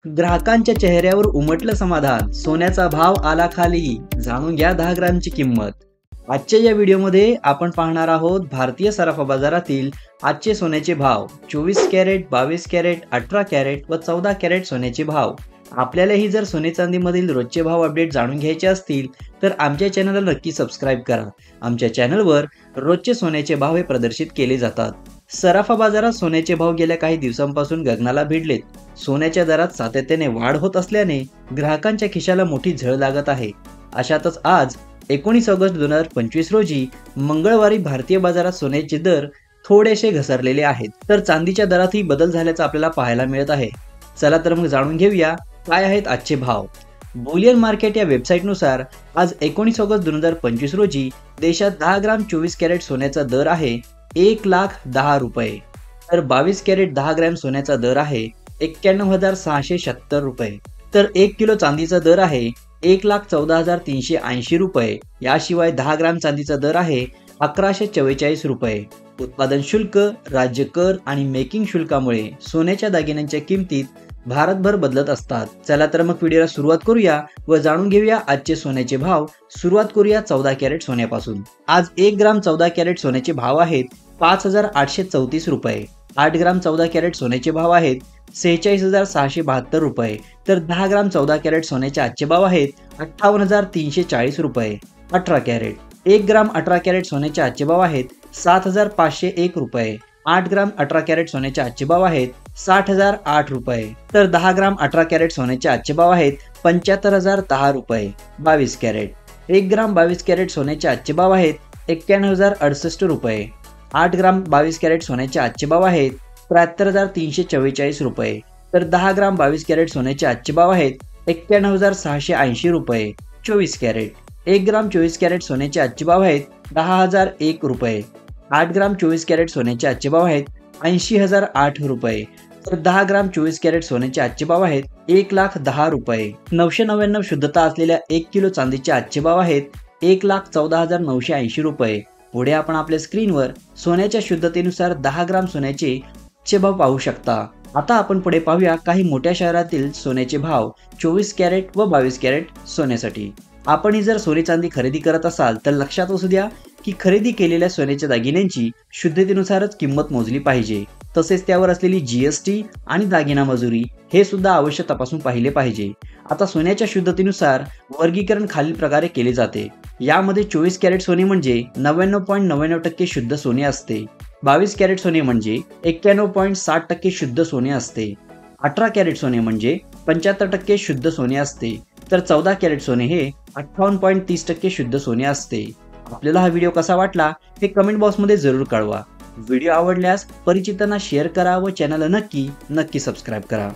ग्राहकांच्या चेहऱ्यावर उमटलं समाधान, सोन्याचा भाव आला खाली, जाणून घ्या 10 ग्रामची किंमत. आजच्या या व्हिडिओमध्ये आपण पाहणार आहोत भारतीय सराफा बाजारातील आजचे सोन्याचे भाव, 24 कॅरेट, 22 कॅरेट, 18 कॅरेट व 14 कॅरेट सोन्याचे भाव. आपल्यालाही जर सोने चांदीमधील रोजचे भाव अपडेट जाणून घ्यायचे असतील तर आमच्या चॅनलला नक्की सबस्क्राईब करा. आमच्या चॅनलवर रोजचे सोन्याचे भाव हे प्रदर्शित केले जातात. सराफा बाजारात सोन्याचे भाव गेल्या काही दिवसांपासून गगनाला भिडलेत. सोन्याच्या दरात सातत्याने वाढ होत असल्याने ग्राहकांच्या खिशाला मोठी झळ लागत आहे. अशातच आज 19 ऑगस्ट 2025 रोजी मंगळवारी भारतीय बाजारात सोन्याचे दर थोडेसे घसरलेले आहेत, तर चांदीच्या दरातही बदल झाल्याचं आपल्याला पाहायला मिळत आहे. चला तर मग जाणून घेऊया काय आहेत आजचे भाव. बुलियन मार्केट या वेबसाईटनुसार आज 19 ऑगस्ट 2025 रोजी देशात 10 ग्राम 24 कॅरेट सोन्याचा दर आहे 1,10,000 रुपये, तर 22 कॅरेट 10 ग्रॅम सोन्याचा दर आहे 91,676 रुपये, तर 1 किलो चांदीचा दर आहे 1,14,380 रुपये. याशिवाय 10 ग्राम चांदीचा दर आहे 1,144 रुपये. उत्पादन शुल्क, राज्य कर आणि मेकिंग शुल्कामुळे सोन्याच्या दागिन्यांच्या किमतीत भारतभर बदलत असतात. चला तर मग व्हिडिओला सुरुवात करूया व जाणून घेऊया आजचे सोन्याचे भाव. सुरुवात करूया 14 कॅरेट सोन्यापासून. आज 1 ग्राम 14 कॅरेट सोन्याचे भाव आहेत 5,834 रुपये. 8 ग्राम 14 कॅरेट सोन्याचे भाव आहेत 46,672 रुपये, तर 10 ग्राम 14 कॅरेट सोन्याचे आजचे भाव आहेत 58,340 रुपये. 18 कॅरेट 1 ग्राम 18 कॅरेट सोन्याचे आजचे भाव आहेत 7,501 रुपये. 8 ग्राम 18 कॅरेट सोन्याचे आजचे भाव आहेत 60,008 रुपये, तर 10 ग्राम 18 कॅरेट सोन्याचे आजचे भाव आहेत 75,010 रुपये. 22 कॅरेट 1 ग्राम 22 कॅरेट सोन्याचे आजचे भाव आहेत 91,068 रुपये. 8 ग्राम 22 कॅरेट सोन्याचे आजचे भाव आहेत 73,344 रुपये, तर 10 ग्राम 22 कॅरेट सोन्याचे आजचे भाव आहेत 91,680 रुपये. 24 कॅरेट 1 ग्राम 24 कॅरेट सोन्याचे आजचे भाव आहेत 10,001 रुपये. 8 ग्राम 24 कॅरेट सोन्याचे आजचे भाव आहेत 80,008 रुपये, तर 10 ग्राम 24 कॅरेट सोन्याचे आजचे भाव आहेत 1,10,000 रुपये. 999 शुद्धता असलेल्या 1 किलो चांदीचे आजचे भाव आहेत 1,14,980 रुपये. पुढे आपण आपल्या स्क्रीनवर सोन्याच्या शुद्धतेनुसार 10 ग्राम सोन्याचे भाव पाहू शकता. आता आपण पुढे पाहूया काही मोठ्या शहरातील सोन्याचे भाव 24 कॅरेट व 22 कॅरेट सोन्यासाठी. आपण जर सोने चांदी खरेदी करत असाल तर लक्षात असू द्या की खरेदी केलेल्या सोन्याच्या दागिन्यांची शुद्धतेनुसारच किंमत मोजली पाहिजे. तसेच त्यावर असलेली GST आणि दागिना मजुरी हे सुद्धा अवश्य तपासून पाहिले पाहिजे. आता सोन्याच्या शुद्धतेनुसार वर्गीकरण खालील प्रकारे केले जाते. यामध्ये 24 कॅरेट सोने म्हणजे 99.99% शुद्ध सोने असते. 22 कॅरेट सोने म्हणजे 91.60% शुद्ध सोने असते. 18 कॅरेट सोने म्हणजे 75% शुद्ध सोने असते, तर 14 कॅरेट सोने हे 58.30% शुद्ध सोने असते. आपल्याला हा व्हिडिओ कसा वाटला हे कमेंट बॉक्समध्ये जरूर कळवा. व्हिडिओ आवडल्यास परिचितांना शेअर करा व चॅनलला नक्की सबस्क्राईब करा.